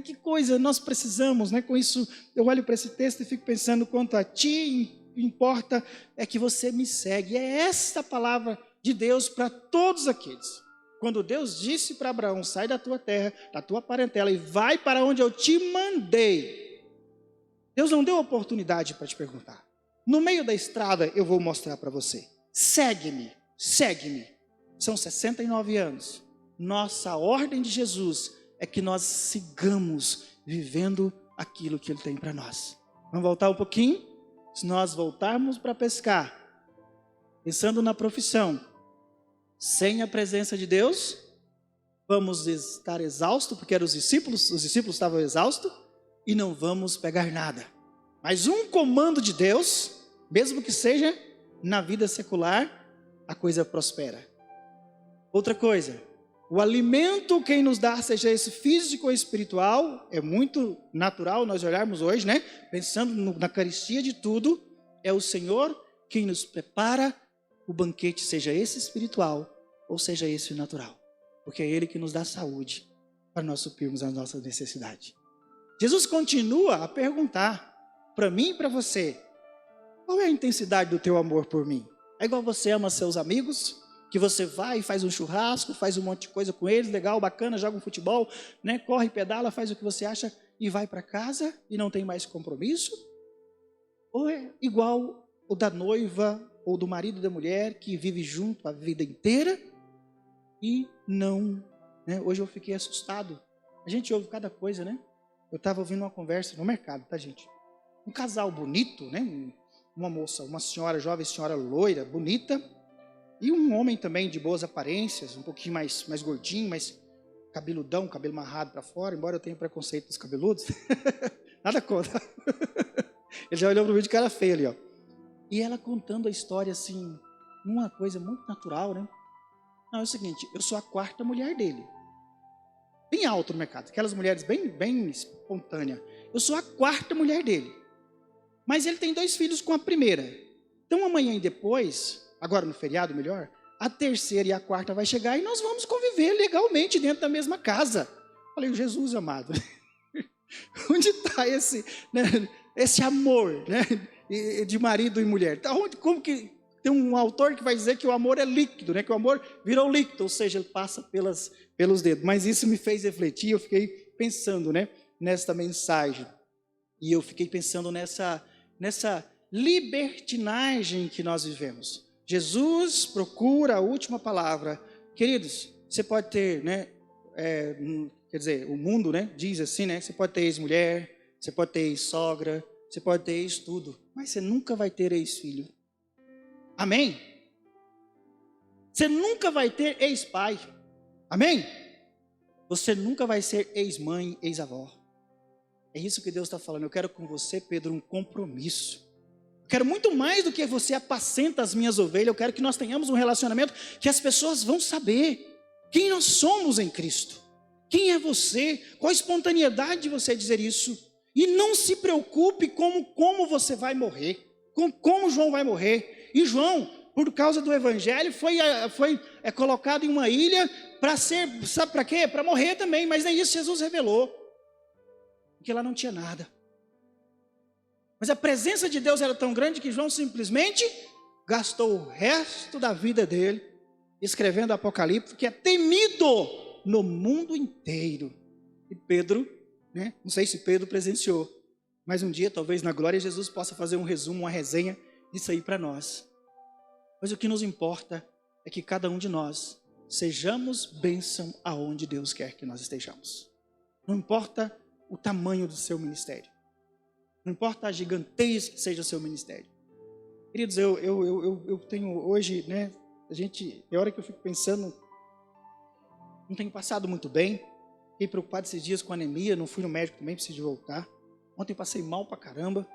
Que coisa nós precisamos, né? Com isso, eu olho para esse texto e fico pensando, quanto a ti importa é que você me segue. É essa palavra de Deus para todos aqueles. Quando Deus disse para Abraão, sai da tua terra, da tua parentela e vai para onde eu te mandei. Deus não deu oportunidade para te perguntar. No meio da estrada eu vou mostrar para você. Segue-me, segue-me. São 69 anos. Nossa ordem de Jesus é que nós sigamos vivendo aquilo que Ele tem para nós. Vamos voltar um pouquinho? Se nós voltarmos para pescar, pensando na profissão, sem a presença de Deus, vamos estar exaustos, porque eram os discípulos estavam exaustos, e não vamos pegar nada. Mas um comando de Deus, mesmo que seja na vida secular, a coisa prospera. Outra coisa, o alimento quem nos dá, seja esse físico ou espiritual, é muito natural nós olharmos hoje, né? Pensando na carestia de tudo, é o Senhor quem nos prepara o banquete, seja esse espiritual ou seja esse natural. Porque é Ele que nos dá saúde para nós suprirmos as nossas necessidades. Jesus continua a perguntar para mim e para você, qual é a intensidade do teu amor por mim? É igual você ama seus amigos, que você vai e faz um churrasco, faz um monte de coisa com eles, legal, bacana, joga um futebol, né? Corre, pedala, faz o que você acha e vai para casa e não tem mais compromisso? Ou é igual o da noiva ou do marido e da mulher que vive junto a vida inteira e não, né? Hoje eu fiquei assustado. A gente ouve cada coisa, né? Eu estava ouvindo uma conversa no mercado, tá, gente? Um casal bonito, né? Uma moça, uma senhora, jovem senhora loira, bonita, e um homem também de boas aparências, um pouquinho mais gordinho, mais cabeludão, cabelo amarrado para fora, embora eu tenha preconceito dos cabeludos. Nada contra. Ele já olhou para mim de cara feia ali, ó. E ela contando a história assim, uma coisa muito natural, né? Não, é o seguinte, eu sou a 4ª mulher dele. Bem alto no mercado, aquelas mulheres bem espontâneas. Eu sou a 4ª mulher dele. Mas ele tem 2 filhos com a primeira. Então amanhã e depois, agora no feriado melhor, a terceira e a quarta vai chegar e nós vamos conviver legalmente dentro da mesma casa. Falei, Jesus amado, onde está esse amor, né, de marido e mulher? Como que tem um autor que vai dizer que o amor é líquido, né, que o amor virou líquido, ou seja, ele passa pelos dedos. Mas isso me fez refletir, eu fiquei pensando, né, nesta mensagem. E eu fiquei pensando nessa libertinagem que nós vivemos. Jesus procura a última palavra. Queridos, você pode ter, né, quer dizer, o mundo, né, diz assim, né, você pode ter ex-mulher, você pode ter ex-sogra, você pode ter ex-tudo, mas você nunca vai ter ex-filho. Amém? Você nunca vai ter ex-pai. Amém? Você nunca vai ser ex-mãe, ex-avó. É isso que Deus está falando. Eu quero com você, Pedro, um compromisso. Eu quero muito mais do que você apacenta as minhas ovelhas. Eu quero que nós tenhamos um relacionamento que as pessoas vão saber quem nós somos em Cristo. Quem é você? Qual a espontaneidade de você dizer isso? E não se preocupe como você vai morrer. Como João vai morrer. E João, por causa do evangelho, foi colocado em uma ilha para ser, sabe para quê? Para morrer também. Mas é isso que Jesus revelou. Porque lá não tinha nada. Mas a presença de Deus era tão grande que João simplesmente gastou o resto da vida dele escrevendo Apocalipse, que é temido no mundo inteiro. E Pedro, né, não sei se Pedro presenciou, mas um dia, talvez na glória, Jesus possa fazer um resumo, uma resenha disso aí para nós. Mas o que nos importa é que cada um de nós sejamos bênção aonde Deus quer que nós estejamos. Não importa o tamanho do seu ministério. Não importa a gigantesca que seja o seu ministério. Queridos, eu tenho hoje, né, tem hora que eu fico pensando, não tenho passado muito bem, fiquei preocupado esses dias com anemia, não fui no médico também, preciso voltar. Ontem passei mal pra caramba.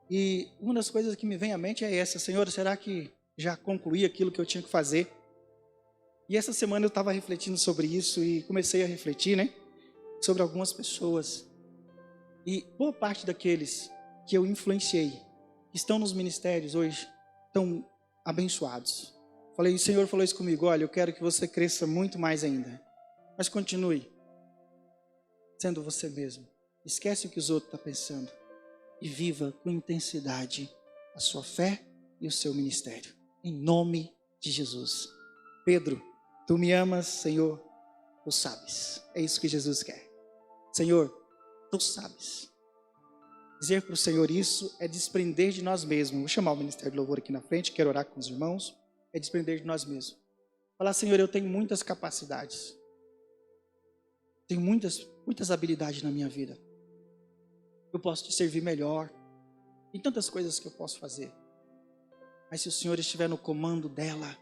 E uma das coisas que me vem à mente é essa: Senhor, será que já concluí aquilo que eu tinha que fazer? E essa semana eu estava refletindo sobre isso e comecei a refletir, né, sobre algumas pessoas. E boa parte daqueles que eu influenciei, que estão nos ministérios hoje, estão abençoados. Falei, o Senhor falou isso comigo: olha, eu quero que você cresça muito mais ainda, mas continue sendo você mesmo. Esquece o que os outros estão pensando e viva com intensidade a sua fé e o seu ministério, em nome de Jesus. Pedro, tu me amas, Senhor, tu sabes. É isso que Jesus quer. Senhor, tu sabes. Dizer para o Senhor isso é desprender de nós mesmos. Vou chamar o Ministério do Louvor aqui na frente, quero orar com os irmãos. É desprender de nós mesmos. Falar, Senhor, eu tenho muitas capacidades. Tenho muitas habilidades na minha vida. Eu posso te servir melhor. Tem tantas coisas que eu posso fazer. Mas se o Senhor estiver no comando dela,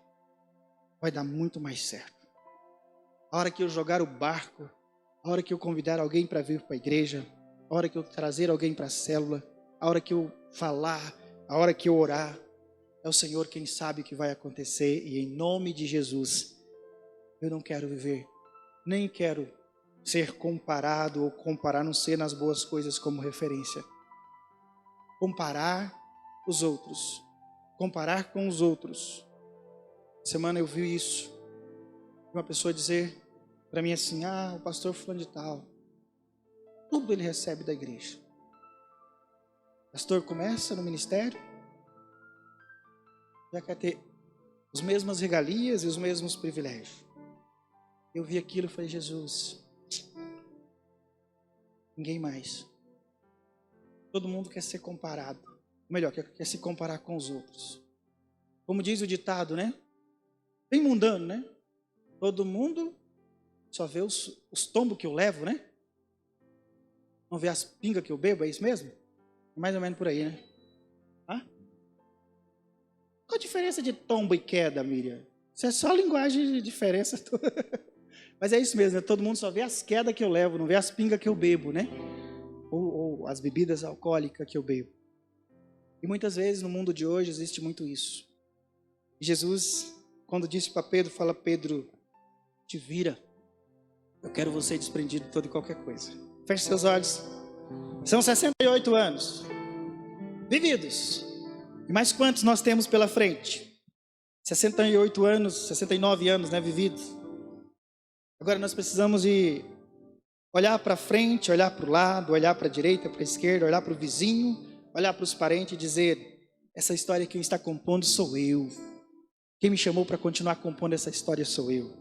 vai dar muito mais certo. A hora que eu jogar o barco, a hora que eu convidar alguém para vir para a igreja, a hora que eu trazer alguém para a célula, a hora que eu falar, a hora que eu orar, é o Senhor quem sabe o que vai acontecer. E em nome de Jesus, eu não quero viver, nem quero ser comparado ou comparar, não ser nas boas coisas como referência. Comparar os outros, comparar com os outros. Semana eu vi isso, uma pessoa dizer para mim assim: o pastor fulano de tal, tudo ele recebe da igreja. O pastor começa no ministério, já quer ter as mesmas regalias e os mesmos privilégios. Eu vi aquilo e falei: Jesus, ninguém mais. Todo mundo quer ser comparado, ou melhor, quer se comparar com os outros. Como diz o ditado, né? Bem mundano, né? Todo mundo só vê os tombos que eu levo, né? Não vê as pingas que eu bebo, é isso mesmo? Mais ou menos por aí, né? Qual a diferença de tombo e queda, Miriam? Isso é só linguagem de diferença. Mas é isso mesmo, né? Todo mundo só vê as quedas que eu levo, não vê as pingas que eu bebo, né? Ou as bebidas alcoólicas que eu bebo. E muitas vezes no mundo de hoje existe muito isso. E Jesus, quando disse para Pedro, fala: Pedro, te vira. Eu quero você desprendido de toda e qualquer coisa. Feche seus olhos. São 68 anos vividos E mais quantos nós temos pela frente? 68 anos, 69 anos, né, vividos. Agora nós precisamos de olhar para frente, olhar para o lado, olhar para a direita, para a esquerda, olhar para o vizinho, olhar para os parentes e dizer: essa história quem está compondo sou eu. Quem me chamou para continuar compondo essa história sou eu.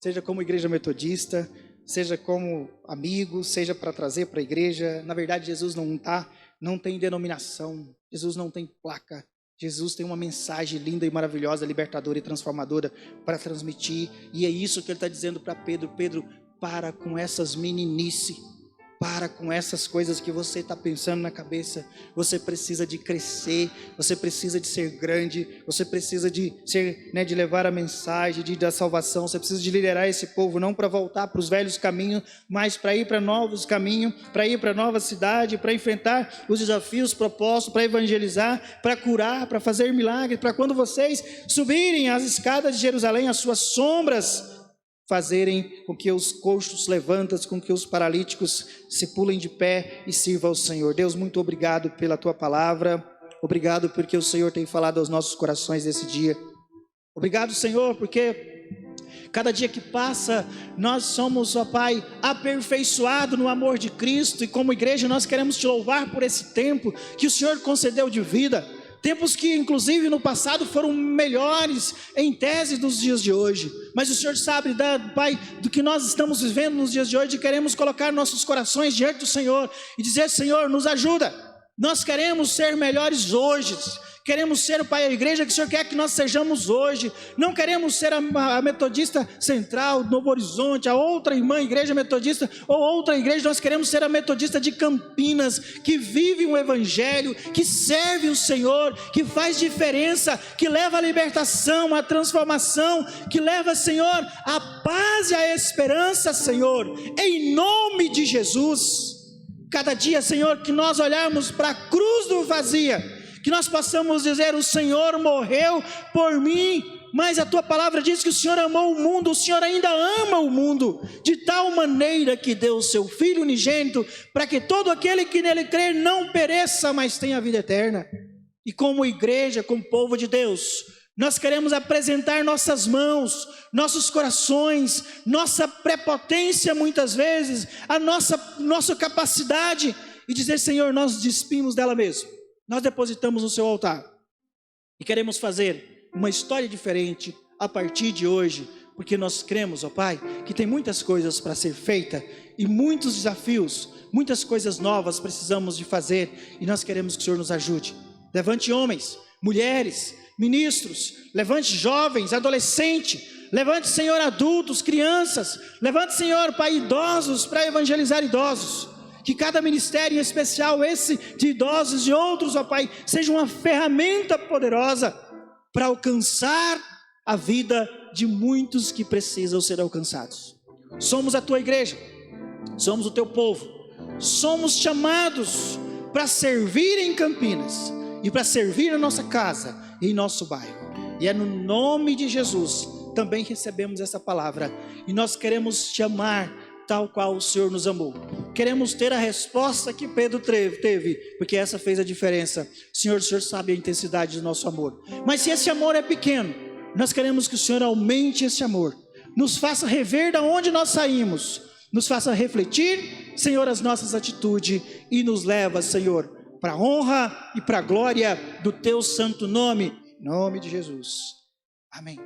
Seja como igreja metodista, seja como amigo, seja para trazer para a igreja. Na verdade, Jesus não tem denominação, Jesus não tem placa. Jesus tem uma mensagem linda e maravilhosa, libertadora e transformadora para transmitir. E é isso que ele está dizendo para Pedro: Pedro, para com essas meninices. Para com essas coisas que você está pensando na cabeça. Você precisa de crescer, você precisa de ser grande, você precisa de ser, de levar a mensagem da salvação. Você precisa de liderar esse povo, não para voltar para os velhos caminhos, mas para ir para novos caminhos, para ir para nova cidade, para enfrentar os desafios propostos, para evangelizar, para curar, para fazer milagres, para quando vocês subirem as escadas de Jerusalém, as suas sombras fazerem com que os coxos levantem, com que os paralíticos se pulem de pé e sirvam ao Senhor. Deus, muito obrigado pela Tua palavra, obrigado porque o Senhor tem falado aos nossos corações nesse dia. Obrigado, Senhor, porque cada dia que passa, nós somos, ó Pai, aperfeiçoados no amor de Cristo, e como igreja nós queremos Te louvar por esse tempo que o Senhor concedeu de vida. Tempos que inclusive no passado foram melhores em tese dos dias de hoje. Mas o Senhor sabe, Pai, do que nós estamos vivendo nos dias de hoje, e queremos colocar nossos corações diante do Senhor e dizer: Senhor, nos ajuda. Nós queremos ser melhores hoje. Queremos ser, Pai, a igreja que o Senhor quer que nós sejamos hoje. Não queremos ser a metodista central, Novo Horizonte, a outra irmã igreja metodista, ou outra igreja. Nós queremos ser a metodista de Campinas, que vive um evangelho, que serve o Senhor, que faz diferença, que leva a libertação, a transformação, que leva, Senhor, a paz e a esperança, Senhor, em nome de Jesus. Cada dia, Senhor, que nós olharmos para a cruz do vazio, que nós possamos dizer: o Senhor morreu por mim, mas a Tua palavra diz que o Senhor amou o mundo, o Senhor ainda ama o mundo, de tal maneira que deu o Seu Filho unigênito, para que todo aquele que nele crer não pereça, mas tenha a vida eterna. E como igreja, como povo de Deus, nós queremos apresentar nossas mãos, nossos corações, nossa prepotência muitas vezes, a nossa capacidade, e dizer: Senhor, nós despimos dela mesmo. Nós depositamos no Seu altar e queremos fazer uma história diferente a partir de hoje, porque nós cremos, ó Pai, que tem muitas coisas para ser feita e muitos desafios, muitas coisas novas precisamos de fazer, e nós queremos que o Senhor nos ajude. Levante homens, mulheres, ministros, levante jovens, adolescentes, levante, Senhor, adultos, crianças, levante, Senhor, Pai, idosos, para evangelizar idosos. Que cada ministério, em especial esse de idosos e outros, ó Pai, seja uma ferramenta poderosa para alcançar a vida de muitos que precisam ser alcançados. Somos a Tua igreja, somos o Teu povo, somos chamados para servir em Campinas e para servir na nossa casa e em nosso bairro. E é no nome de Jesus também recebemos essa palavra, e nós queremos Te amar tal qual o Senhor nos amou. Queremos ter a resposta que Pedro teve, porque essa fez a diferença. Senhor, o Senhor sabe a intensidade do nosso amor, mas se esse amor é pequeno, nós queremos que o Senhor aumente esse amor, nos faça rever de onde nós saímos, nos faça refletir, Senhor, as nossas atitudes, e nos leva, Senhor, para a honra e para a glória do Teu santo nome, em nome de Jesus. Amém.